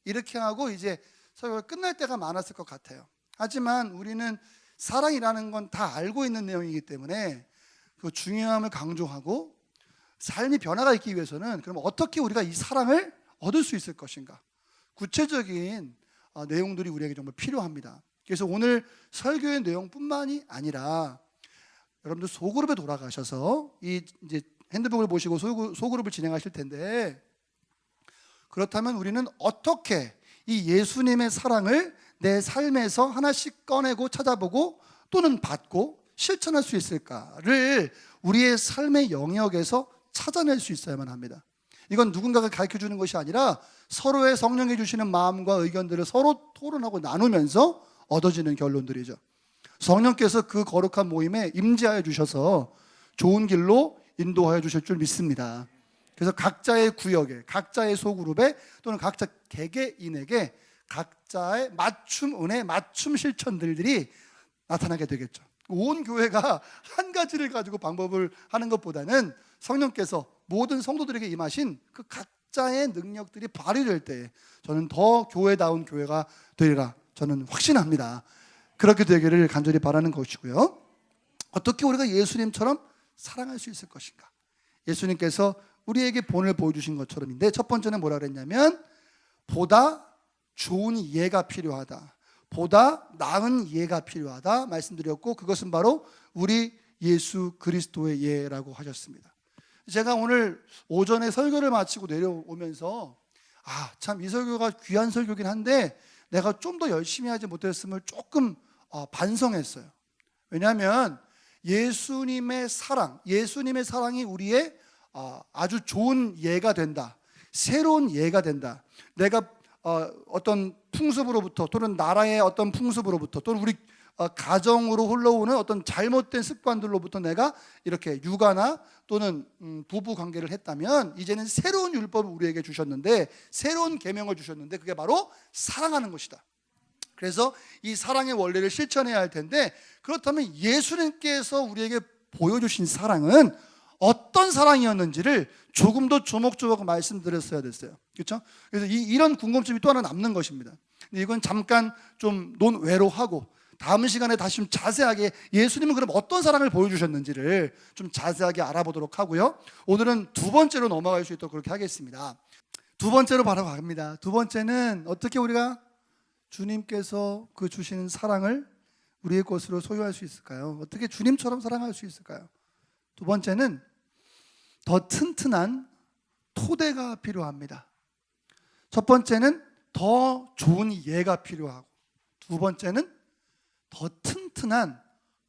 이렇게 하고 이제 설교가 끝날 때가 많았을 것 같아요. 하지만 우리는 사랑이라는 건 다 알고 있는 내용이기 때문에 그 중요함을 강조하고 삶이 변화가 있기 위해서는 그럼 어떻게 우리가 이 사랑을 얻을 수 있을 것인가, 구체적인 내용들이 우리에게 정말 필요합니다. 그래서 오늘 설교의 내용뿐만이 아니라 여러분들 소그룹에 돌아가셔서 이제 핸드북을 보시고 소그룹을 진행하실 텐데, 그렇다면 우리는 어떻게 이 예수님의 사랑을 내 삶에서 하나씩 꺼내고 찾아보고 또는 받고 실천할 수 있을까를 우리의 삶의 영역에서 찾아낼 수 있어야만 합니다. 이건 누군가가 가르쳐 주는 것이 아니라 서로의 성령이 주시는 마음과 의견들을 서로 토론하고 나누면서 얻어지는 결론들이죠. 성령께서 그 거룩한 모임에 임재하여 주셔서 좋은 길로 인도하여 주실 줄 믿습니다. 그래서 각자의 구역에, 각자의 소그룹에 또는 각자 개개인에게 각자의 맞춤 은혜, 맞춤 실천들이 나타나게 되겠죠. 온 교회가 한 가지를 가지고 방법을 하는 것보다는 성령께서 모든 성도들에게 임하신 그 각자의 능력들이 발휘될 때 저는 더 교회다운 교회가 되리라 저는 확신합니다. 그렇게 되기를 간절히 바라는 것이고요. 어떻게 우리가 예수님처럼 사랑할 수 있을 것인가? 예수님께서 우리에게 본을 보여주신 것처럼인데, 첫 번째는 뭐라 그랬냐면 보다 좋은 이해가 필요하다, 보다 나은 이해가 필요하다 말씀드렸고, 그것은 바로 우리 예수 그리스도의 이해라고 하셨습니다. 제가 오늘 오전에 설교를 마치고 내려오면서 참 이 설교가 귀한 설교긴 한데 내가 좀 더 열심히 하지 못했음을 조금 반성했어요. 왜냐하면 예수님의 사랑이 우리의 아주 좋은 예가 된다, 새로운 예가 된다. 내가 어떤 풍습으로부터 또는 나라의 어떤 풍습으로부터 또는 우리 가정으로 흘러오는 어떤 잘못된 습관들로부터 내가 이렇게 육아나 또는 부부 관계를 했다면 이제는 새로운 율법을 우리에게 주셨는데, 새로운 계명을 주셨는데 그게 바로 사랑하는 것이다. 그래서 이 사랑의 원리를 실천해야 할 텐데, 그렇다면 예수님께서 우리에게 보여주신 사랑은 어떤 사랑이었는지를 조금 더 조목조목 말씀드렸어야 됐어요. 그렇죠? 그래서 이런 궁금증이 또 하나 남는 것입니다. 근데 이건 잠깐 좀 논외로 하고 다음 시간에 다시 좀 자세하게 예수님은 그럼 어떤 사랑을 보여주셨는지를 좀 자세하게 알아보도록 하고요. 오늘은 두 번째로 넘어갈 수 있도록 그렇게 하겠습니다. 두 번째로 바로 갑니다. 두 번째는 어떻게 우리가 주님께서 그 주시는 사랑을 우리의 것으로 소유할 수 있을까요? 어떻게 주님처럼 사랑할 수 있을까요? 두 번째는 더 튼튼한 토대가 필요합니다. 첫 번째는 더 좋은 이해가 필요하고, 두 번째는 더 튼튼한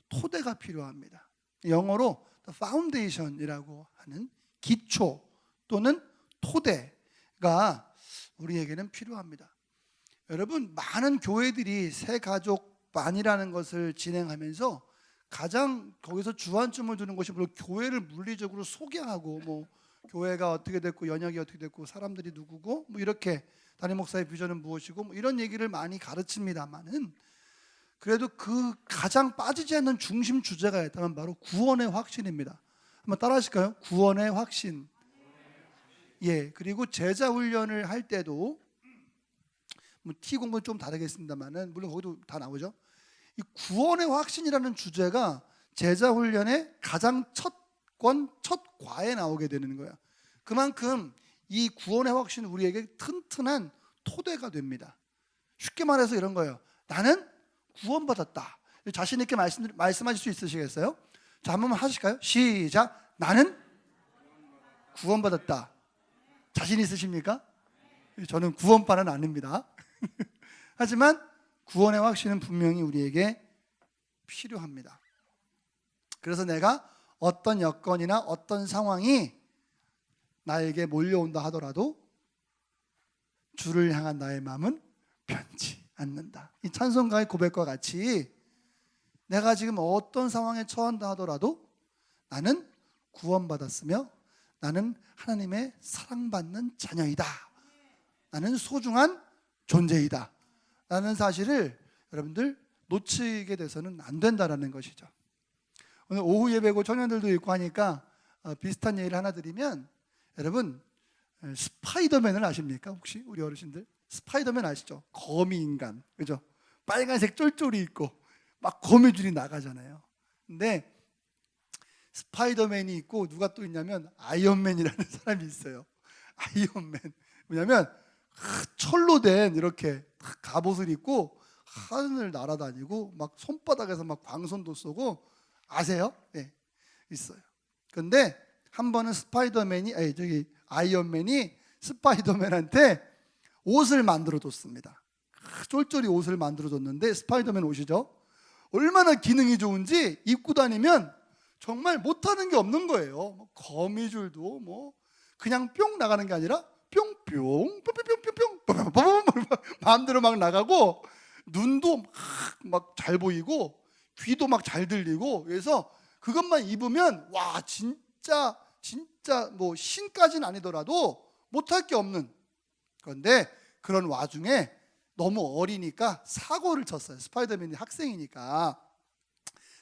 토대가 필요합니다. 영어로 the foundation이라고 하는 기초 또는 토대가 우리에게는 필요합니다. 여러분, 많은 교회들이 새 가족반이라는 것을 진행하면서 가장 거기서 주안점을 두는 것이 물론 교회를 물리적으로 소개하고 교회가 어떻게 됐고 연약이 어떻게 됐고 사람들이 누구고 이렇게 담임 목사의 비전은 무엇이고 이런 얘기를 많이 가르칩니다만은, 그래도 그 가장 빠지지 않는 중심 주제가 있다면 바로 구원의 확신입니다. 한번 따라 하실까요? 구원의 확신. 예, 그리고 제자 훈련을 할 때도 T 공부는 좀 다르겠습니다만은 물론 거기도 다 나오죠. 이 구원의 확신이라는 주제가 제자 훈련의 가장 첫 과에 나오게 되는 거예요. 그만큼 이 구원의 확신은 우리에게 튼튼한 토대가 됩니다. 쉽게 말해서 이런 거예요. 나는 구원받았다. 자신 있게 말씀하실 수 있으시겠어요? 자, 한번 하실까요? 시작. 나는 구원받았다. 자신 있으십니까? 저는 구원파는 아닙니다. 하지만 구원의 확신은 분명히 우리에게 필요합니다. 그래서 내가 어떤 여건이나 어떤 상황이 나에게 몰려온다 하더라도 주를 향한 나의 마음은 변치 않는다. 이 찬송가의 고백과 같이 내가 지금 어떤 상황에 처한다 하더라도 나는 구원받았으며 나는 하나님의 사랑받는 자녀이다. 나는 소중한 존재이다. 라는 사실을 여러분들 놓치게 돼서는 안 된다라는 것이죠. 오늘 오후 예배고 청년들도 있고 하니까 비슷한 예를 하나 드리면, 여러분 스파이더맨을 아십니까? 혹시 우리 어르신들? 스파이더맨 아시죠? 거미 인간, 그죠? 빨간색 쫄쫄이 있고 막 거미줄이 나가잖아요. 근데 스파이더맨이 있고 누가 또 있냐면 아이언맨이라는 사람이 있어요. 아이언맨 뭐냐면 철로 된 이렇게 갑옷을 입고 하늘을 날아다니고 막 손바닥에서 막 광선도 쏘고 아세요? 네, 있어요. 근데 한 번은 아이언맨이 스파이더맨한테 옷을 만들어 줬습니다. 쫄쫄이 옷을 만들어 줬는데 스파이더맨 옷이죠. 얼마나 기능이 좋은지 입고 다니면 정말 못하는 게 없는 거예요. 거미줄도 뭐 그냥 뿅 나가는 게 아니라 뿅뿅 뿅뿅뿅뿅뿅 마음대로 막 나가고 눈도 막 잘 보이고 귀도 막 잘 들리고 그래서 그것만 입으면 와 진짜 뭐 신까지는 아니더라도 못할 게 없는. 그런데 그런 와중에 너무 어리니까 사고를 쳤어요. 스파이더맨이 학생이니까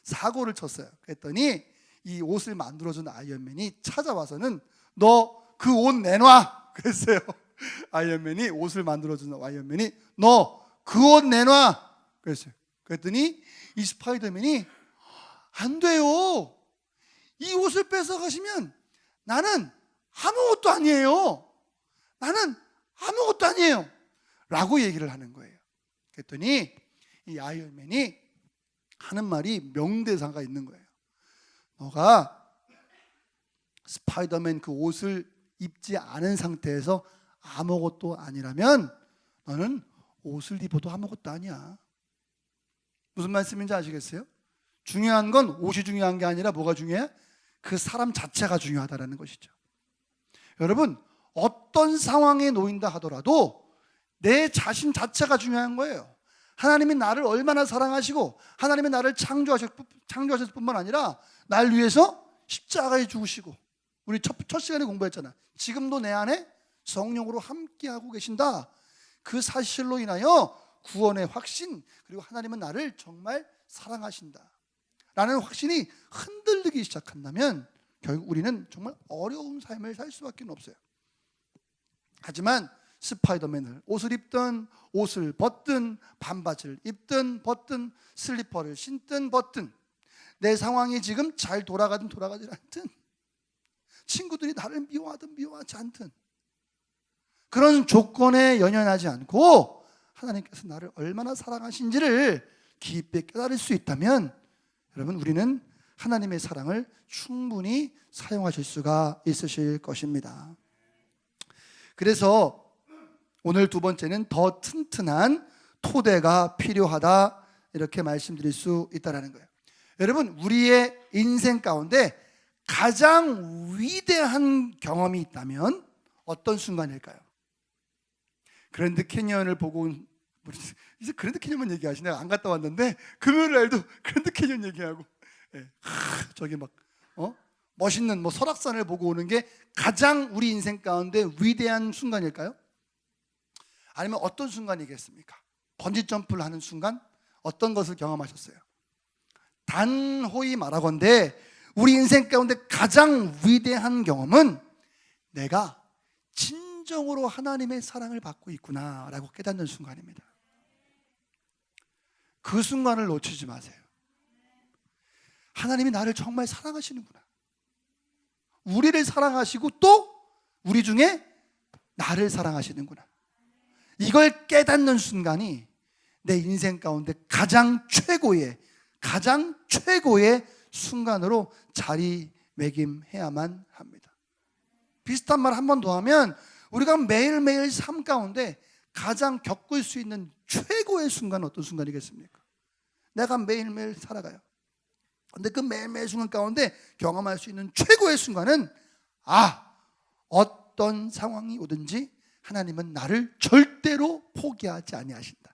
사고를 쳤어요. 그랬더니 이 옷을 만들어준 아이언맨이 찾아와서는 너 그 옷 내놔 그랬어요. 아이언맨이 옷을 만들어준 아이언맨이 너 그 옷 내놔 그랬어요. 그랬더니 이 스파이더맨이 안 돼요. 이 옷을 뺏어가시면 나는 아무것도 아니에요. 나는 아무것도 아니에요. 라고 얘기를 하는 거예요. 그랬더니 이 아이언맨이 하는 말이 명대사가 있는 거예요. 너가 스파이더맨 그 옷을 입지 않은 상태에서 아무것도 아니라면 너는 옷을 입어도 아무것도 아니야. 무슨 말씀인지 아시겠어요? 중요한 건 옷이 중요한 게 아니라 뭐가 중요해? 그 사람 자체가 중요하다는 것이죠. 여러분 어떤 상황에 놓인다 하더라도 내 자신 자체가 중요한 거예요. 하나님이 나를 얼마나 사랑하시고 하나님이 나를 창조하셨을 뿐만 아니라 날 위해서 십자가에 죽으시고 우리 첫 시간에 공부했잖아. 지금도 내 안에 성령으로 함께하고 계신다. 그 사실로 인하여 구원의 확신 그리고 하나님은 나를 정말 사랑하신다 라는 확신이 흔들리기 시작한다면 결국 우리는 정말 어려운 삶을 살 수밖에 없어요. 하지만 스파이더맨을 옷을 입든 옷을 벗든 반바지를 입든 벗든 슬리퍼를 신든 벗든 내 상황이 지금 잘 돌아가든 돌아가지 않든 친구들이 나를 미워하든 미워하지 않든 그런 조건에 연연하지 않고 하나님께서 나를 얼마나 사랑하신지를 깊이 깨달을 수 있다면 여러분 우리는 하나님의 사랑을 충분히 사용하실 수가 있으실 것입니다. 그래서 오늘 두 번째는 더 튼튼한 토대가 필요하다 이렇게 말씀드릴 수 있다는 거예요. 여러분 우리의 인생 가운데 가장 위대한 경험이 있다면 어떤 순간일까요? 그랜드 캐니언을 보고 이제 그랜드 캐니언만 얘기하시네. 안 갔다 왔는데 금요일 날도 그랜드 캐니언 얘기하고 저기 막 멋있는 뭐 설악산을 보고 오는 게 가장 우리 인생 가운데 위대한 순간일까요? 아니면 어떤 순간이겠습니까? 번지 점프를 하는 순간 어떤 것을 경험하셨어요? 단호히 말하건대 우리 인생 가운데 가장 위대한 경험은 내가 진정으로 하나님의 사랑을 받고 있구나라고 깨닫는 순간입니다. 그 순간을 놓치지 마세요. 하나님이 나를 정말 사랑하시는구나. 우리를 사랑하시고 또 우리 중에 나를 사랑하시는구나. 이걸 깨닫는 순간이 내 인생 가운데 가장 최고의 순간으로 자리매김해야만 합니다. 비슷한 말 한 번 더 하면 우리가 매일매일 삶 가운데 가장 겪을 수 있는 최고의 순간은 어떤 순간이겠습니까? 내가 매일매일 살아가요. 근데 그 매일매일 순간 가운데 경험할 수 있는 최고의 순간은 어떤 상황이 오든지 하나님은 나를 절대로 포기하지 아니하신다.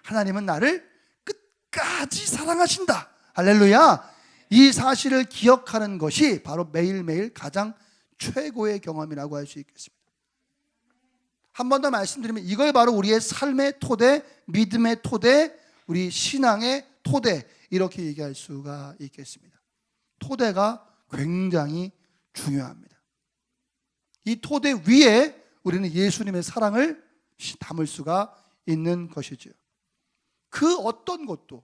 하나님은 나를 끝까지 사랑하신다. 할렐루야. 이 사실을 기억하는 것이 바로 매일매일 가장 최고의 경험이라고 할 수 있겠습니다. 한 번 더 말씀드리면 이걸 바로 우리의 삶의 토대, 믿음의 토대, 우리 신앙의 토대 이렇게 얘기할 수가 있겠습니다. 토대가 굉장히 중요합니다. 이 토대 위에 우리는 예수님의 사랑을 담을 수가 있는 것이죠. 그 어떤 것도,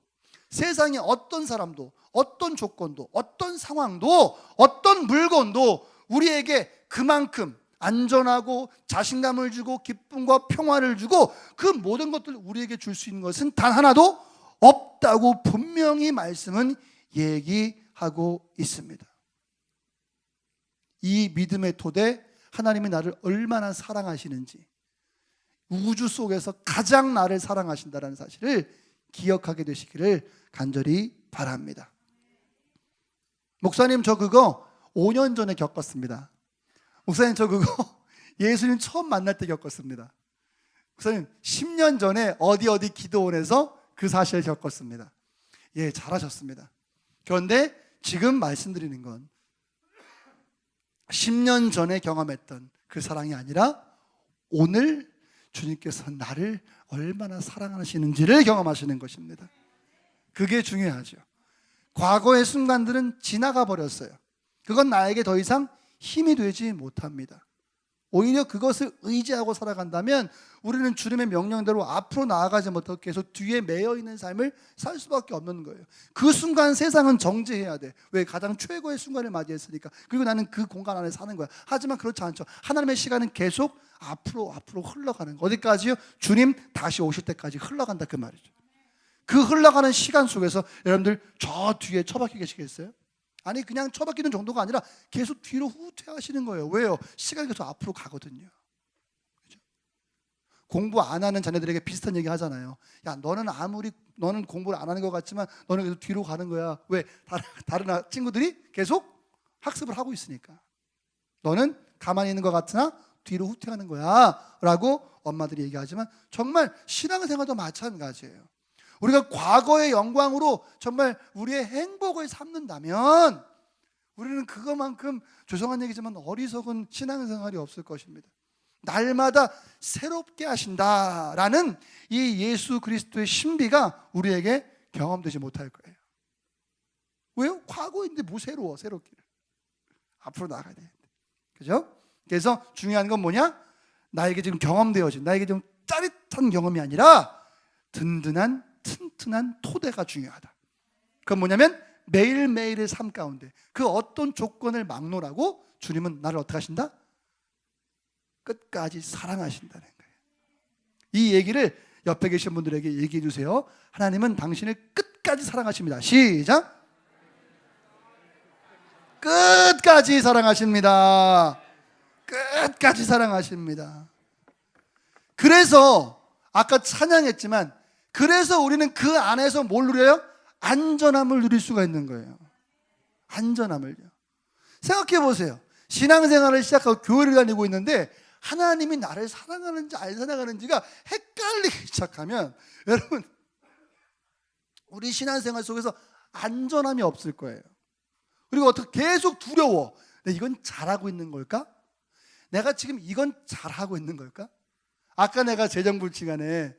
세상의 어떤 사람도, 어떤 조건도, 어떤 상황도, 어떤 물건도 우리에게 그만큼 안전하고 자신감을 주고 기쁨과 평화를 주고 그 모든 것들을 우리에게 줄 수 있는 것은 단 하나도 없다고 분명히 말씀은 얘기하고 있습니다. 이 믿음의 토대, 하나님이 나를 얼마나 사랑하시는지, 우주 속에서 가장 나를 사랑하신다는 사실을 기억하게 되시기를 간절히 바랍니다. 목사님, 저 그거 5년 전에 겪었습니다. 목사님, 저 그거 예수님 처음 만날 때 겪었습니다. 목사님, 10년 전에 어디 기도원에서 그 사실을 겪었습니다. 예, 잘하셨습니다. 그런데 지금 말씀드리는 건 10년 전에 경험했던 그 사랑이 아니라 오늘 주님께서 나를 얼마나 사랑하시는지를 경험하시는 것입니다. 그게 중요하죠. 과거의 순간들은 지나가 버렸어요. 그건 나에게 더 이상 힘이 되지 못합니다. 오히려 그것을 의지하고 살아간다면 우리는 주님의 명령대로 앞으로 나아가지 못하고 계속 뒤에 매여 있는 삶을 살 수밖에 없는 거예요. 그 순간 세상은 정지해야 돼. 왜? 가장 최고의 순간을 맞이했으니까. 그리고 나는 그 공간 안에 사는 거야. 하지만 그렇지 않죠. 하나님의 시간은 계속 앞으로 흘러가는 거. 어디까지요? 주님 다시 오실 때까지 흘러간다, 그 말이죠. 그 흘러가는 시간 속에서 여러분들 저 뒤에 처박혀 계시겠어요? 아니, 그냥 처박히는 정도가 아니라 계속 뒤로 후퇴하시는 거예요. 왜요? 시간이 계속 앞으로 가거든요. 그렇죠? 공부 안 하는 자녀들에게 비슷한 얘기 하잖아요. 야, 너는 공부를 안 하는 것 같지만 너는 계속 뒤로 가는 거야. 왜? 다른 친구들이 계속 학습을 하고 있으니까. 너는 가만히 있는 것 같으나 뒤로 후퇴하는 거야 라고 엄마들이 얘기하지만 정말 신앙생활도 마찬가지예요. 우리가 과거의 영광으로 정말 우리의 행복을 삼는다면 우리는 그것만큼, 죄송한 얘기지만 어리석은 신앙생활이 없을 것입니다. 날마다 새롭게 하신다라는 이 예수 그리스도의 신비가 우리에게 경험되지 못할 거예요. 왜요? 과거인데 뭐 새롭기를. 앞으로 나가야 되는데. 그죠? 그래서 중요한 건 뭐냐? 나에게 지금 경험되어진, 나에게 좀 짜릿한 경험이 아니라 든든한 튼튼한 토대가 중요하다. 그건 뭐냐면 매일매일의 삶 가운데 그 어떤 조건을 막론하고 주님은 나를 어떻게 하신다? 끝까지 사랑하신다는 거예요. 이 얘기를 옆에 계신 분들에게 얘기해 주세요. 하나님은 당신을 끝까지 사랑하십니다. 시작! 끝까지 사랑하십니다. 끝까지 사랑하십니다. 그래서 아까 찬양했지만 그래서 우리는 그 안에서 뭘 누려요? 안전함을 누릴 수가 있는 거예요. 안전함을요. 생각해 보세요. 신앙생활을 시작하고 교회를 다니고 있는데 하나님이 나를 사랑하는지 안 사랑하는지가 헷갈리기 시작하면 여러분, 우리 신앙생활 속에서 안전함이 없을 거예요. 그리고 어떻게 계속 두려워. 내가 이건 잘하고 있는 걸까? 내가 지금 이건 잘하고 있는 걸까? 아까 내가 재정불 시간에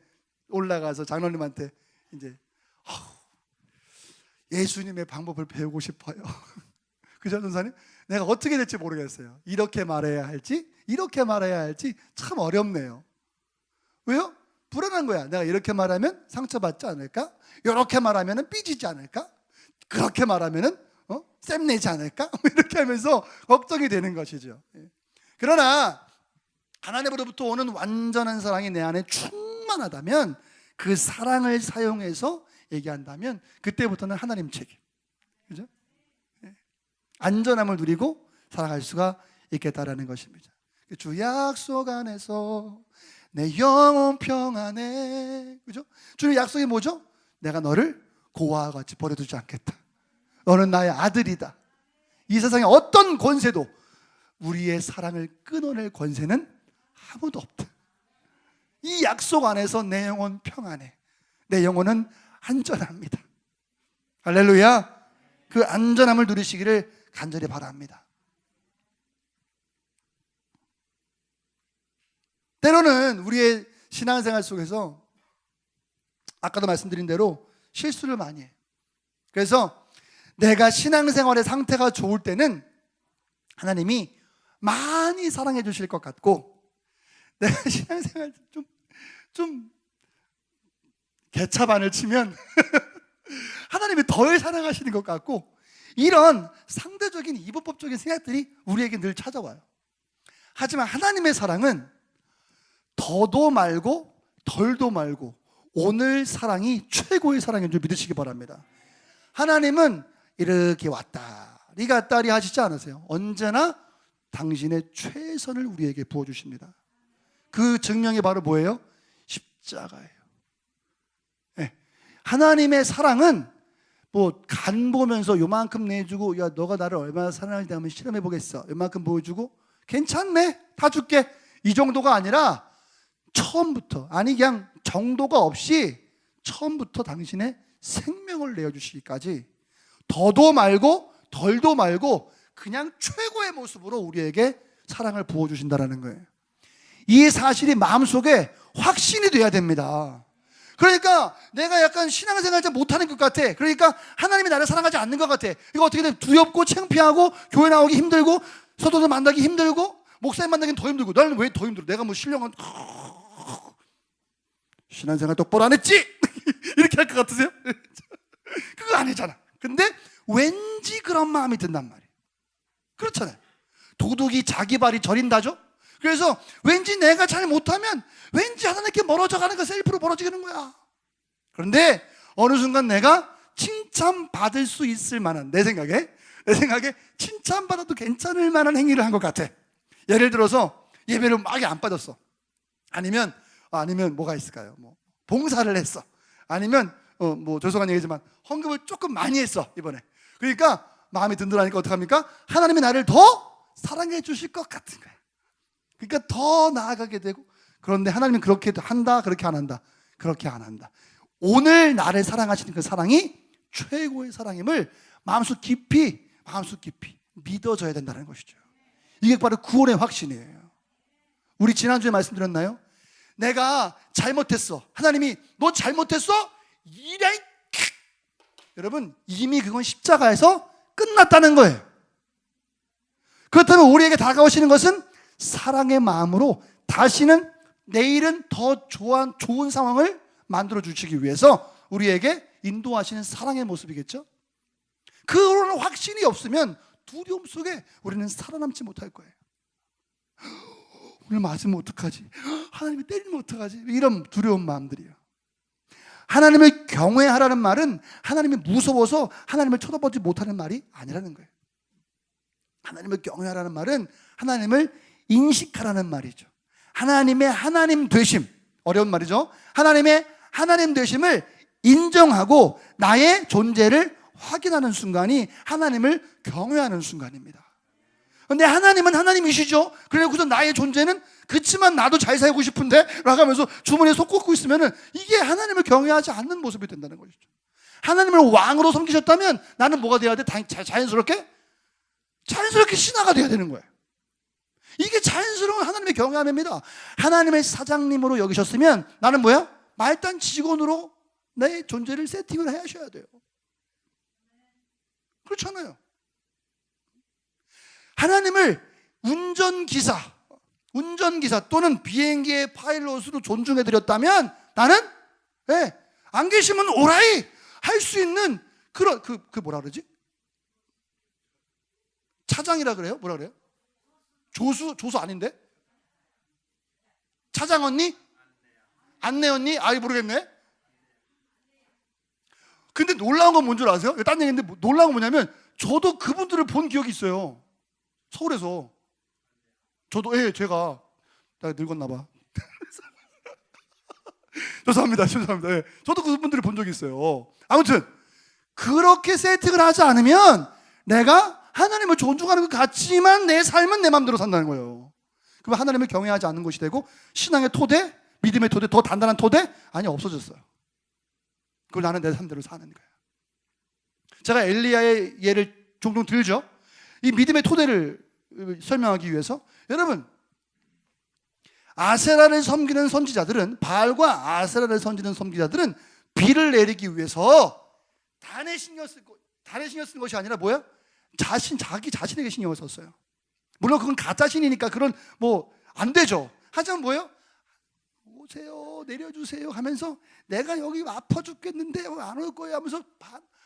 올라가서 장로님한테 이제 예수님의 방법을 배우고 싶어요. 그죠, 전사님? 내가 어떻게 될지 모르겠어요. 이렇게 말해야 할지 이렇게 말해야 할지 참 어렵네요. 왜요? 불안한 거야. 내가 이렇게 말하면 상처받지 않을까? 이렇게 말하면 삐지지 않을까? 그렇게 말하면 쌤내지 않을까? 이렇게 하면서 걱정이 되는 것이죠. 그러나 하나님으로부터 오는 완전한 사랑이 내 안에 충만하다면, 그 사랑을 사용해서 얘기한다면 그때부터는 하나님 책임, 그죠? 안전함을 누리고 살아갈 수가 있겠다라는 것입니다. 주 약속 안에서 내 영혼 평안해, 그죠? 주의 약속이 뭐죠? 내가 너를 고아와 같이 버려두지 않겠다. 너는 나의 아들이다. 이 세상에 어떤 권세도 우리의 사랑을 끊어낼 권세는 아무도 없다. 이 약속 안에서 내 영혼 평안해. 내 영혼은 안전합니다. 할렐루야. 그 안전함을 누리시기를 간절히 바랍니다. 때로는 우리의 신앙생활 속에서 아까도 말씀드린 대로 실수를 많이 해요. 그래서 내가 신앙생활의 상태가 좋을 때는 하나님이 많이 사랑해 주실 것 같고, 내가 신앙생활 좀 좀 개차반을 치면 하나님이 덜 사랑하시는 것 같고, 이런 상대적인 이분법적인 생각들이 우리에게 늘 찾아와요. 하지만 하나님의 사랑은 더도 말고 덜도 말고 오늘 사랑이 최고의 사랑인 줄 믿으시기 바랍니다. 하나님은 이렇게 왔다리 갔다리 하시지 않으세요. 언제나 당신의 최선을 우리에게 부어주십니다. 그 증명이 바로 뭐예요? 십자가예요. 네. 하나님의 사랑은 뭐 간 보면서 요만큼 내주고, 야 너가 나를 얼마나 사랑하는지 한번 실험해 보겠어, 요만큼 보여주고 괜찮네 다 줄게, 이 정도가 아니라 처음부터, 아니 그냥 정도가 없이 처음부터 당신의 생명을 내어주시기까지 더도 말고 덜도 말고 그냥 최고의 모습으로 우리에게 사랑을 부어주신다는 거예요. 이 사실이 마음속에 확신이 돼야 됩니다. 그러니까 내가 약간 신앙생활 잘 못하는 것 같아, 그러니까 하나님이 나를 사랑하지 않는 것 같아, 이거 어떻게 돼? 두렵고 창피하고 교회 나오기 힘들고 서도들 만나기 힘들고 목사님 만나기는 더 힘들고. 나는 왜 더 힘들어? 내가 뭐 신령한 신앙생활 똑바로 안 했지? 이렇게 할 것 같으세요? 그거 아니잖아. 근데 왠지 그런 마음이 든단 말이에요. 그렇잖아요. 도둑이 자기 발이 저린다죠? 그래서 왠지 내가 잘 못하면 왠지 하나님께 멀어져 가는 거, 셀프로 멀어지는 거야. 그런데 어느 순간 내가 칭찬받을 수 있을 만한, 내 생각에 칭찬받아도 괜찮을 만한 행위를 한 것 같아. 예를 들어서 예배를 막 안 빠졌어. 아니면 뭐가 있을까요? 뭐 봉사를 했어. 아니면 뭐 죄송한 얘기지만 헌금을 조금 많이 했어 이번에. 그러니까 마음이 든든하니까 어떡합니까? 하나님이 나를 더 사랑해 주실 것 같은 거야. 그러니까 더 나아가게 되고. 그런데 하나님은 그렇게 한다, 그렇게 안 한다, 그렇게 안 한다. 오늘 나를 사랑하시는 그 사랑이 최고의 사랑임을 마음속 깊이 믿어져야 된다는 것이죠. 이게 바로 구원의 확신이에요. 우리 지난주에 말씀드렸나요? 내가 잘못했어, 하나님이 너 잘못했어? 이래. 여러분, 이미 그건 십자가에서 끝났다는 거예요. 그렇다면 우리에게 다가오시는 것은 사랑의 마음으로 다시는 내일은 더 좋은 상황을 만들어 주시기 위해서 우리에게 인도하시는 사랑의 모습이겠죠. 그런 확신이 없으면 두려움 속에 우리는 살아남지 못할 거예요. 오늘 맞으면 어떡하지? 하나님이 때리면 어떡하지? 이런 두려운 마음들이에요. 하나님을 경외하라는 말은 하나님이 무서워서 하나님을 쳐다보지 못하는 말이 아니라는 거예요. 하나님을 경외하라는 말은 하나님을 인식하라는 말이죠. 하나님의 하나님 되심, 어려운 말이죠. 하나님의 하나님 되심을 인정하고 나의 존재를 확인하는 순간이 하나님을 경외하는 순간입니다. 그런데 하나님은 하나님이시죠. 그래서 나의 존재는 그렇지만 나도 잘 살고 싶은데 라고 하면서 주머니에 손 꽂고 있으면 이게 하나님을 경외하지 않는 모습이 된다는 것이죠. 하나님을 왕으로 섬기셨다면 나는 뭐가 돼야 돼? 자연스럽게 신하가 돼야 되는 거예요. 이게 자연스러운 하나님의 경외함입니다. 하나님의 사장님으로 여기셨으면 나는 뭐야? 말단 직원으로 내 존재를 세팅을 하셔야 돼요. 그렇잖아요. 하나님을 운전기사 또는 비행기의 파일럿으로 존중해드렸다면 나는 안 계시면 오라이 할 수 있는 그런 그 뭐라 그러지? 차장이라 그래요? 뭐라 그래요? 조수 아닌데? 차장 언니? 안내 언니? 아이 모르겠네. 근데 놀라운 건 뭔 줄 아세요? 딴 얘기인데 놀라운 건 뭐냐면 저도 그분들을 본 기억이 있어요. 서울에서. 저도 제가 늙었나 봐. 죄송합니다. 저도 그분들을 본 적이 있어요. 아무튼 그렇게 세팅을 하지 않으면 내가 하나님을 존중하는 것 같지만 내 삶은 내 마음대로 산다는 거예요. 그럼 하나님을 경외하지 않는 것이 되고 신앙의 토대, 믿음의 토대, 더 단단한 토대? 아니, 없어졌어요. 그걸 나는 내 삶대로 사는 거예요. 제가 엘리야의 예를 종종 들죠. 이 믿음의 토대를 설명하기 위해서. 여러분, 아세라를 섬기는 선지자들은, 바알과 아세라를 섬기는 선지자들은 비를 내리기 위해서 단에 신경 쓰는 것이 아니라 뭐야? 자기 자신에게 신경을 썼어요. 물론 그건 가짜 신이니까 그런 뭐 안 되죠. 하지만 뭐예요? 오세요, 내려주세요 하면서 내가 여기 아파 죽겠는데 안 올 거예요 하면서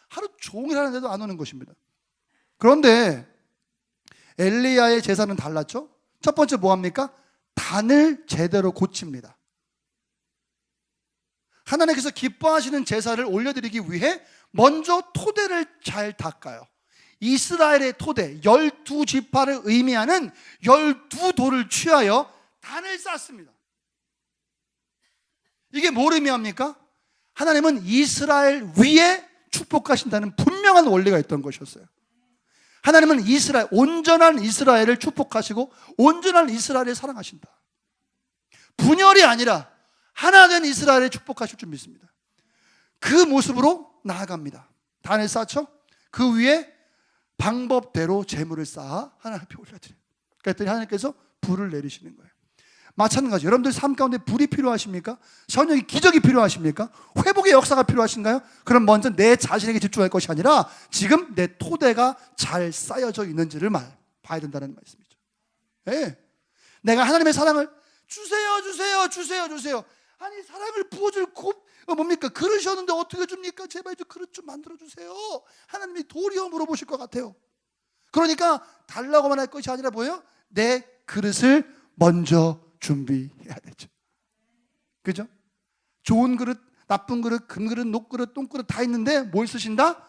하루 종일 하는데도 안 오는 것입니다. 그런데 엘리야의 제사는 달랐죠. 첫 번째 뭐 합니까? 단을 제대로 고칩니다. 하나님께서 기뻐하시는 제사를 올려드리기 위해 먼저 토대를 잘 닦아요. 이스라엘의 토대 12지파를 의미하는 12돌을 취하여 단을 쌓습니다. 이게 뭘 의미합니까? 하나님은 이스라엘 위에 축복하신다는 분명한 원리가 있던 것이었어요. 하나님은 이스라엘, 온전한 이스라엘을 축복하시고 온전한 이스라엘을 사랑하신다. 분열이 아니라 하나 된 이스라엘을 축복하실 줄 믿습니다. 그 모습으로 나아갑니다. 단을 쌓죠. 그 위에 방법대로 재물을 쌓아 하나님 앞에 올려드려요. 그랬더니 하나님께서 불을 내리시는 거예요. 마찬가지 여러분들 삶 가운데 불이 필요하십니까? 성령의 기적이 필요하십니까? 회복의 역사가 필요하신가요? 그럼 먼저 내 자신에게 집중할 것이 아니라 지금 내 토대가 잘 쌓여져 있는지를 봐야 된다는 말씀이죠. 네. 내가 하나님의 사랑을 주세요 주세요 주세요 주세요. 아니 사랑을 부어줄 뭡니까? 그릇이었는데 어떻게 줍니까? 제발 좀 그릇 좀 만들어주세요. 하나님이 도리어 물어보실 것 같아요. 그러니까 달라고만 할 것이 아니라 뭐예요? 내 그릇을 먼저 준비해야 되죠. 그죠? 좋은 그릇, 나쁜 그릇, 금그릇, 녹그릇, 똥그릇 다 있는데 뭘 쓰신다?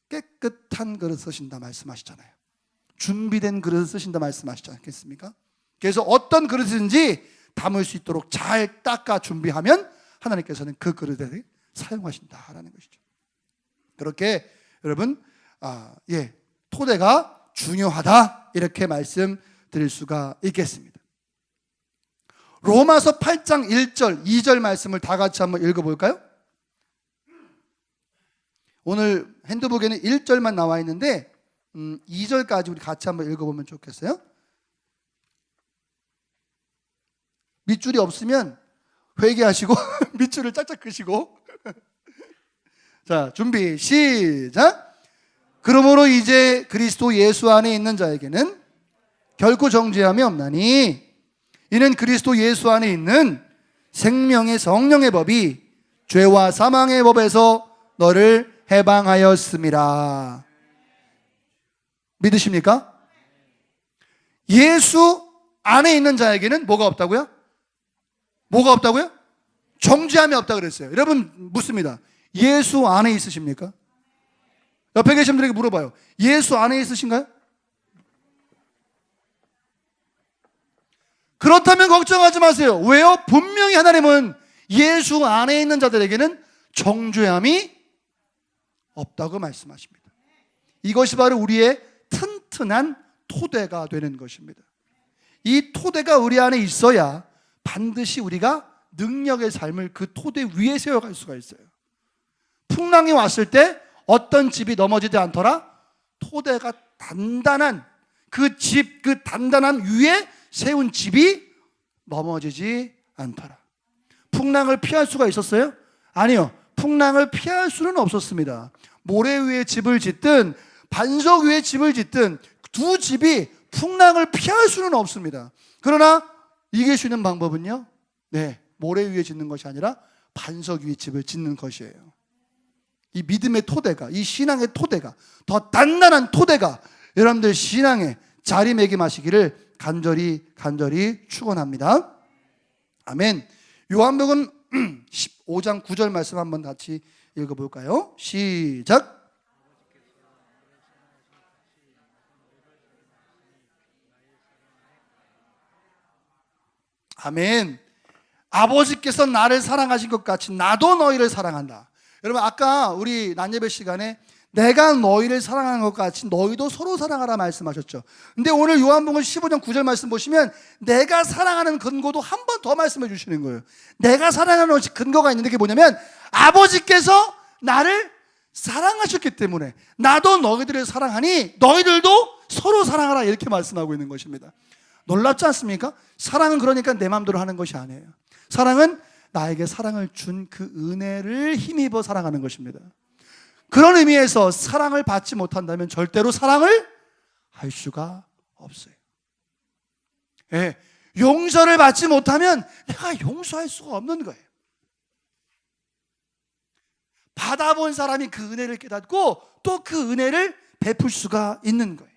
깨끗한 그릇 쓰신다 말씀하시잖아요. 준비된 그릇 쓰신다 말씀하시지 않겠습니까? 그래서 어떤 그릇인지 담을 수 있도록 잘 닦아 준비하면 하나님께서는 그 그릇에 사용하신다라는 것이죠. 그렇게 여러분 토대가 중요하다 이렇게 말씀드릴 수가 있겠습니다. 로마서 8장 1절 2절 말씀을 다 같이 한번 읽어볼까요? 오늘 핸드북에는 1절만 나와 있는데 2절까지 우리 같이 한번 읽어보면 좋겠어요. 밑줄이 없으면 회개하시고 밑줄을 짝짝 끄시고 자 준비 시작. 그러므로 이제 그리스도 예수 안에 있는 자에게는 결코 정죄함이 없나니 이는 그리스도 예수 안에 있는 생명의 성령의 법이 죄와 사망의 법에서 너를 해방하였음이라. 믿으십니까? 예수 안에 있는 자에게는 뭐가 없다고요? 뭐가 없다고요? 정죄함이 없다 그랬어요. 여러분 묻습니다. 예수 안에 있으십니까? 옆에 계신 분들에게 물어봐요. 예수 안에 있으신가요? 그렇다면 걱정하지 마세요. 왜요? 분명히 하나님은 예수 안에 있는 자들에게는 정죄함이 없다고 말씀하십니다. 이것이 바로 우리의 튼튼한 토대가 되는 것입니다. 이 토대가 우리 안에 있어야 반드시 우리가 능력의 삶을 그 토대 위에 세워갈 수가 있어요. 풍랑이 왔을 때 어떤 집이 넘어지지 않더라? 토대가 단단한 그 집, 그 단단한 위에 세운 집이 넘어지지 않더라. 풍랑을 피할 수가 있었어요? 아니요. 풍랑을 피할 수는 없었습니다. 모래 위에 집을 짓든 반석 위에 집을 짓든 두 집이 풍랑을 피할 수는 없습니다. 그러나 이길 수 있는 방법은요, 모래 위에 짓는 것이 아니라 반석 위에 집을 짓는 것이에요. 이 믿음의 토대가, 이 신앙의 토대가, 더 단단한 토대가 여러분들 신앙에 자리매김하시기를 간절히 축원합니다. 아멘. 요한복음 15장 9절 말씀 한번 같이 읽어볼까요? 시작. 아멘. 아버지께서 나를 사랑하신 것 같이 나도 너희를 사랑한다. 여러분 아까 우리 난예배 시간에 내가 너희를 사랑하는 것 같이 너희도 서로 사랑하라 말씀하셨죠. 근데 오늘 요한복음 15장 9절 말씀 보시면 내가 사랑하는 근거도 한 번 더 말씀해 주시는 거예요. 내가 사랑하는 근거가 있는데 그게 뭐냐면 아버지께서 나를 사랑하셨기 때문에 나도 너희들을 사랑하니 너희들도 서로 사랑하라 이렇게 말씀하고 있는 것입니다. 놀랍지 않습니까? 사랑은 그러니까 내 마음대로 하는 것이 아니에요. 사랑은 나에게 사랑을 준 그 은혜를 힘입어 사랑하는 것입니다. 그런 의미에서 사랑을 받지 못한다면 절대로 사랑을 할 수가 없어요. 용서를 받지 못하면 내가 용서할 수가 없는 거예요. 받아본 사람이 그 은혜를 깨닫고 또 그 은혜를 베풀 수가 있는 거예요.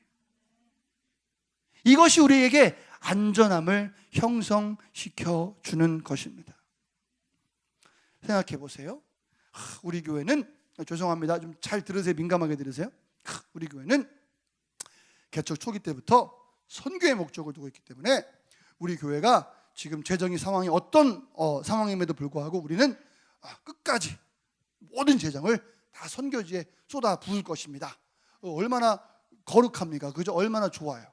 이것이 우리에게 안전함을 형성시켜 주는 것입니다. 생각해 보세요. 우리 교회는, 죄송합니다, 좀 잘 들으세요. 민감하게 들으세요. 우리 교회는 개척 초기 때부터 선교의 목적을 두고 있기 때문에 우리 교회가 지금 재정의 상황이 어떤 상황임에도 불구하고 우리는 끝까지 모든 재정을 다 선교지에 쏟아 부을 것입니다. 얼마나 거룩합니까? 그죠? 얼마나 좋아요.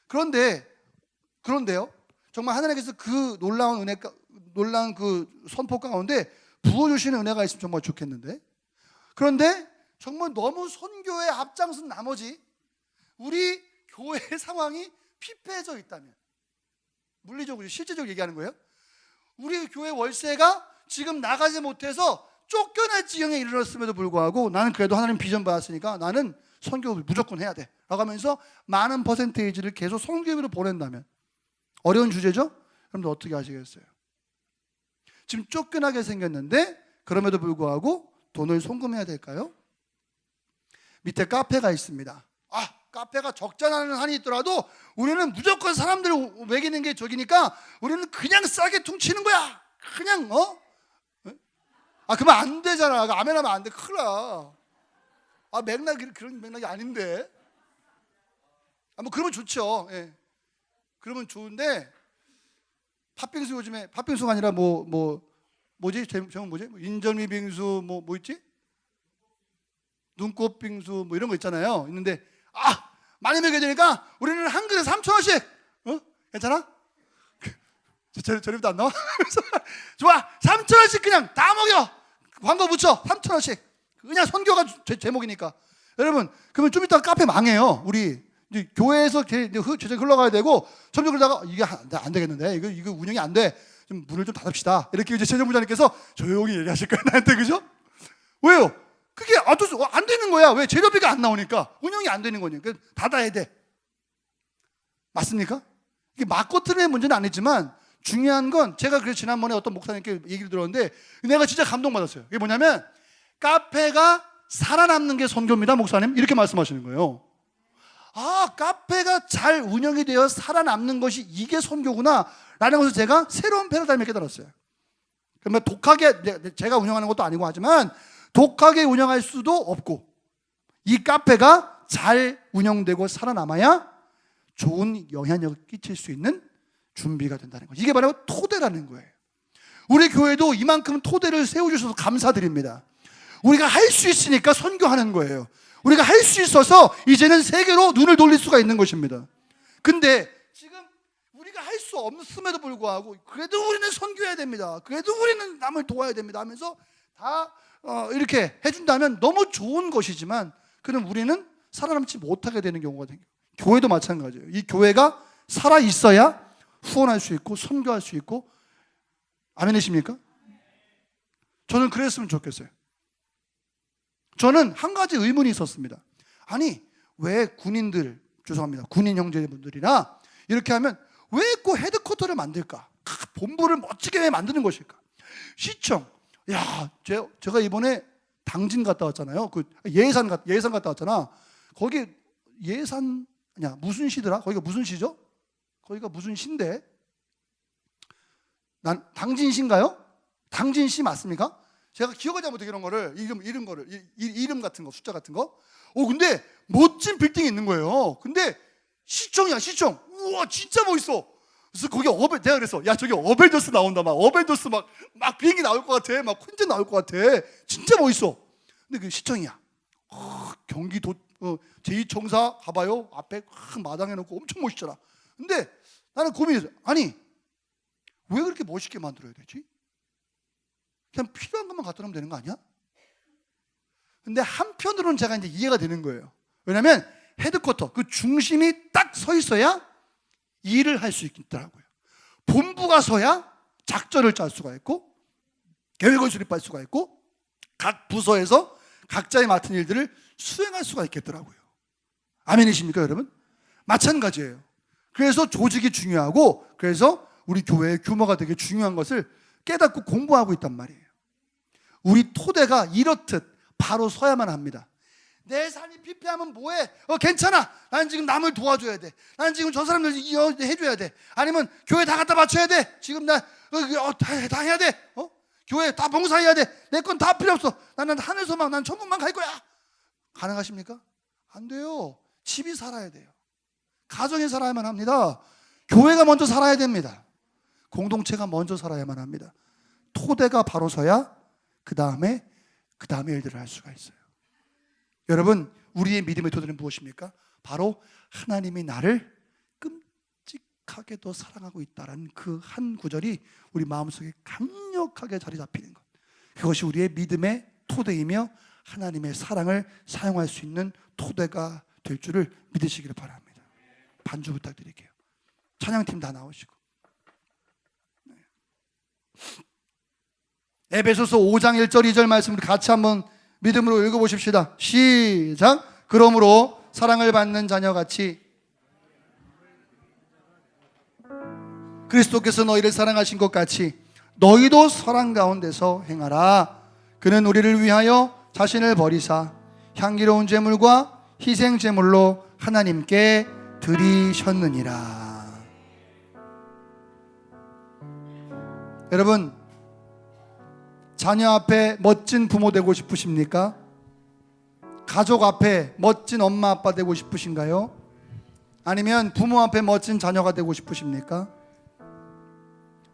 그런데요, 정말 하나님께서 그 놀라운 은혜, 놀라운 그 선포 가운데 부어주시는 은혜가 있으면 정말 좋겠는데, 그런데 정말 너무 선교에 앞장선 나머지 우리 교회의 상황이 피폐해져 있다면, 물리적으로 실제적으로 얘기하는 거예요. 우리 교회 월세가 지금 나가지 못해서 쫓겨날 지경에 이르렀음에도 불구하고 나는 그래도 하나님 비전 받았으니까 나는 선교를 무조건 해야 돼 라고 하면서 많은 퍼센테이지를 계속 선교비로 보낸다면, 어려운 주제죠? 여러분들 어떻게 하시겠어요? 지금 쫓겨나게 생겼는데 그럼에도 불구하고 돈을 송금해야 될까요? 밑에 카페가 있습니다. 카페가 적자나는 한이 있더라도 우리는 무조건 사람들을 먹이는 게 저기니까 우리는 그냥 싸게 퉁치는 거야. 그냥 그러면 안 되잖아. 아멘하면 안 돼. 큰일 나. 맥락이 그런 맥락이 아닌데. 뭐 그러면 좋죠. 예. 그러면 좋은데, 팥빙수 요즘에 팥빙수가 아니라 뭐지? 제목 뭐지? 인절미 빙수 뭐 있지? 눈꽃 빙수 뭐 이런 거 있잖아요. 있는데 많이 먹여야 되니까 우리는 한 그릇에 3,000원씩. 괜찮아? 저렴도 안 나와? 좋아. 3,000원씩 그냥 다 먹여. 광고 붙여. 3,000원씩. 그냥 선교가 제목이니까. 여러분, 그러면 좀 이따 카페 망해요. 우리 이제 교회에서 재정이 흘러가야 되고, 점점 그러다가 이게 안 되겠는데, 이거 운영이 안 돼. 좀 문을 좀 닫읍시다. 이렇게 이제 재정부장님께서 조용히 얘기하실 거예요, 나한테. 그죠? 왜요? 그게 안 되는 거야. 왜? 재료비가 안 나오니까. 운영이 안 되는 거니까. 닫아야 돼. 맞습니까? 이게 맞고 틀린 문제는 아니지만, 중요한 건 제가 그래서 지난번에 어떤 목사님께 얘기를 들었는데 내가 진짜 감동받았어요. 이게 뭐냐면, 카페가 살아남는 게 선교입니다, 목사님. 이렇게 말씀하시는 거예요. 카페가 잘 운영이 되어 살아남는 것이 이게 선교구나 라는 것을 제가 새로운 패러다임을 깨달았어요. 그러면 독하게, 제가 운영하는 것도 아니고 하지만 독하게 운영할 수도 없고, 이 카페가 잘 운영되고 살아남아야 좋은 영향력을 끼칠 수 있는 준비가 된다는 거죠. 이게 바로 토대라는 거예요. 우리 교회도 이만큼 토대를 세워주셔서 감사드립니다. 우리가 할 수 있으니까 선교하는 거예요. 우리가 할 수 있어서 이제는 세계로 눈을 돌릴 수가 있는 것입니다. 근데 지금 우리가 할 수 없음에도 불구하고 그래도 우리는 선교해야 됩니다. 그래도 우리는 남을 도와야 됩니다 하면서 다 이렇게 해준다면 너무 좋은 것이지만, 그럼 우리는 살아남지 못하게 되는 경우가 생겨요. 교회도 마찬가지예요. 이 교회가 살아있어야 후원할 수 있고 선교할 수 있고. 아멘이십니까? 저는 그랬으면 좋겠어요. 저는 한 가지 의문이 있었습니다. 아니, 왜 군인들, 죄송합니다, 군인 형제분들이나 이렇게 하면 왜 꼭 헤드쿼터를 만들까? 본부를 멋지게 왜 만드는 것일까? 시청, 제가 이번에 당진 갔다 왔잖아요. 그 예산 갔다 왔잖아. 거기 예산 무슨 시더라? 거기가 무슨 시죠? 거기가 무슨 시인데? 당진시인가요? 당진시 맞습니까? 제가 기억하지 못해 이런 거를 이름 같은 거, 숫자 같은 거. 근데 멋진 빌딩이 있는 거예요. 근데 시청이야, 시청. 우와, 진짜 멋있어. 그래서 거기 내가 그랬어. 저기 어벤져스 나온다. 막 어벤져스 막 비행기 나올 것 같아. 막 혼자 나올 것 같아. 진짜 멋있어. 근데 그 시청이야. 경기도 제2청사 가봐요. 앞에 마당에 놓고 엄청 멋있잖아. 근데 나는 고민했어. 아니, 왜 그렇게 멋있게 만들어야 되지? 그냥 필요한 것만 갖다 놓으면 되는 거 아니야? 근데 한편으로는 제가 이제 이해가 되는 거예요. 왜냐하면 헤드쿼터, 그 중심이 딱 서 있어야 일을 할 수 있더라고요. 본부가 서야 작전을 짤 수가 있고 계획을 수립할 수가 있고 각 부서에서 각자의 맡은 일들을 수행할 수가 있겠더라고요. 아멘이십니까, 여러분? 마찬가지예요. 그래서 조직이 중요하고, 그래서 우리 교회의 규모가 되게 중요한 것을 깨닫고 공부하고 있단 말이에요. 우리 토대가 이렇듯 바로 서야만 합니다. 내 삶이 피폐하면 뭐해? 괜찮아. 나는 지금 남을 도와줘야 돼. 나는 지금 저 사람들 해줘야 돼. 아니면 교회 다 갖다 바쳐야 돼. 지금 나 다 해야 돼. 교회 다 봉사해야 돼. 내 건 다 필요 없어. 나는 하늘소망, 난 천국만 갈 거야. 가능하십니까? 안 돼요. 집이 살아야 돼요. 가정이 살아야만 합니다. 교회가 먼저 살아야 됩니다. 공동체가 먼저 살아야만 합니다. 토대가 바로 서야 그 다음에 일들을 할 수가 있어요. 여러분, 우리의 믿음의 토대는 무엇입니까? 바로 하나님이 나를 끔찍하게도 사랑하고 있다라는 그 한 구절이 우리 마음속에 강력하게 자리 잡히는 것. 그것이 우리의 믿음의 토대이며 하나님의 사랑을 사용할 수 있는 토대가 될 줄을 믿으시기를 바랍니다. 반주 부탁드릴게요. 찬양팀 다 나오시고. 에베소서 5장 1절 2절 말씀 우리 같이 한번 믿음으로 읽어보십시다. 시작. 그러므로 사랑을 받는 자녀같이 그리스도께서 너희를 사랑하신 것 같이 너희도 사랑 가운데서 행하라. 그는 우리를 위하여 자신을 버리사 향기로운 제물과 희생 제물로 하나님께 드리셨느니라. 여러분, 자녀 앞에 멋진 부모 되고 싶으십니까? 가족 앞에 멋진 엄마 아빠 되고 싶으신가요? 아니면 부모 앞에 멋진 자녀가 되고 싶으십니까?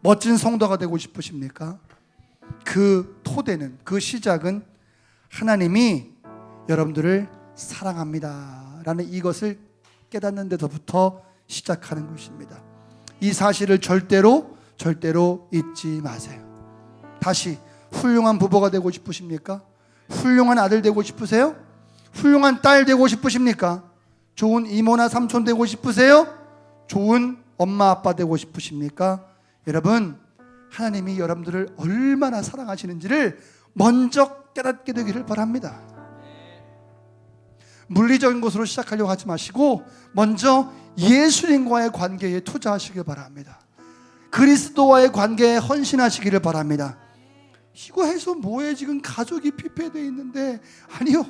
멋진 성도가 되고 싶으십니까? 그 토대는, 그 시작은 하나님이 여러분들을 사랑합니다 라는 이것을 깨닫는 데서부터 시작하는 것입니다. 이 사실을 절대로 잊지 마세요. 다시, 훌륭한 부부가 되고 싶으십니까? 훌륭한 아들 되고 싶으세요? 훌륭한 딸 되고 싶으십니까? 좋은 이모나 삼촌 되고 싶으세요? 좋은 엄마 아빠 되고 싶으십니까? 여러분, 하나님이 여러분들을 얼마나 사랑하시는지를 먼저 깨닫게 되기를 바랍니다. 물리적인 것으로 시작하려고 하지 마시고 먼저 예수님과의 관계에 투자하시길 바랍니다. 그리스도와의 관계에 헌신하시기를 바랍니다. 이거 해서 뭐해? 지금 가족이 피폐되어 있는데. 아니요,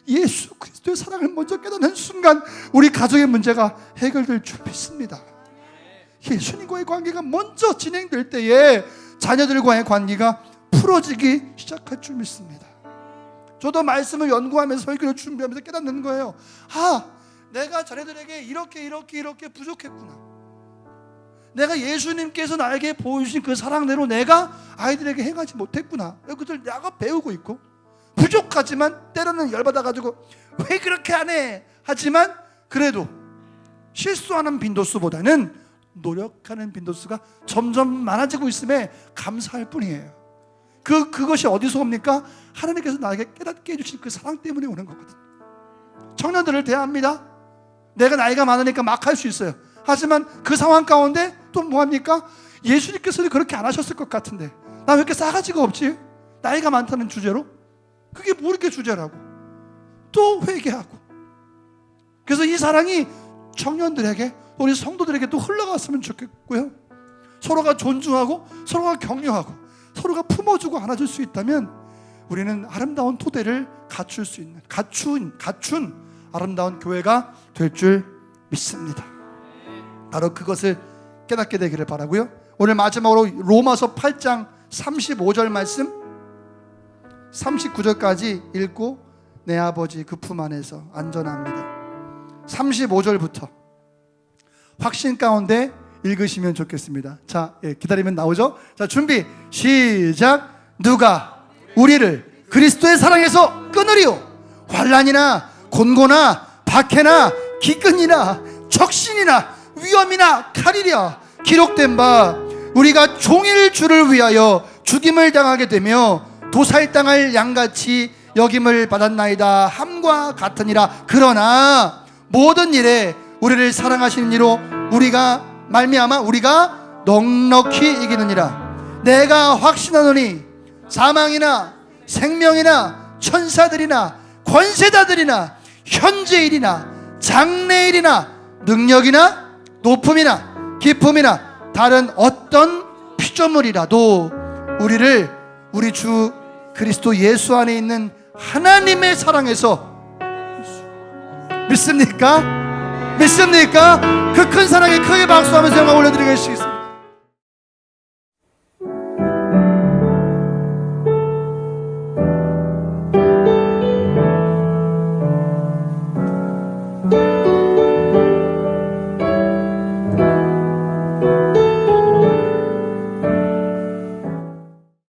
예수 그리스도의 사랑을 먼저 깨닫는 순간 우리 가족의 문제가 해결될 줄 믿습니다. 예수님과의 관계가 먼저 진행될 때에 자녀들과의 관계가 풀어지기 시작할 줄 믿습니다. 저도 말씀을 연구하면서 설교를 준비하면서 깨닫는 거예요. 내가 자녀들에게 이렇게 부족했구나. 내가 예수님께서 나에게 보여주신 그 사랑대로 내가 아이들에게 행하지 못했구나. 그것을 내가 배우고 있고, 부족하지만 때로는 열받아가지고 왜 그렇게 안 해? 하지만 그래도 실수하는 빈도수보다는 노력하는 빈도수가 점점 많아지고 있음에 감사할 뿐이에요. 그것이 어디서 옵니까? 하나님께서 나에게 깨닫게 해주신 그 사랑 때문에 오는 거거든요. 청년들을 대합니다. 내가 나이가 많으니까 막 할 수 있어요. 하지만 그 상황 가운데 또 뭐합니까? 예수님께서는 그렇게 안 하셨을 것 같은데 나 왜 이렇게 싸가지가 없지? 나이가 많다는 주제로? 그게 뭐 이렇게 주제라고? 또 회개하고. 그래서 이 사랑이 청년들에게, 우리 성도들에게 또 흘러갔으면 좋겠고요. 서로가 존중하고 서로가 격려하고 서로가 품어주고 안아줄 수 있다면 우리는 아름다운 토대를 갖출 수 있는, 갖춘 아름다운 교회가 될 줄 믿습니다. 바로 그것을 깨닫게 되기를 바라고요. 오늘 마지막으로 로마서 8장 35절 말씀 39절까지 읽고 내 아버지 그 품 안에서 안전합니다. 35절부터 확신 가운데 읽으시면 좋겠습니다. 자, 기다리면 나오죠? 자, 준비 시작. 누가 우리를 그리스도의 사랑에서 끊으리요? 환난이나 곤고나 박해나 기근이나 적신이나 위험이나 칼이랴. 기록된 바 우리가 종일 주를 위하여 죽임을 당하게 되며 도살당할 양같이 여김을 받았나이다 함과 같으니라. 그러나 모든 일에 우리를 사랑하시는 이로 우리가 말미암아 우리가 넉넉히 이기느니라. 내가 확신하노니 사망이나 생명이나 천사들이나 권세자들이나 현재일이나 장래일이나 능력이나 높음이나 깊음이나 다른 어떤 피조물이라도 우리를 우리 주 그리스도 예수 안에 있는 하나님의 사랑에서 믿습니까? 믿습니까? 그 큰 사랑에 크게 박수하면서 영광 올려드리겠습니다.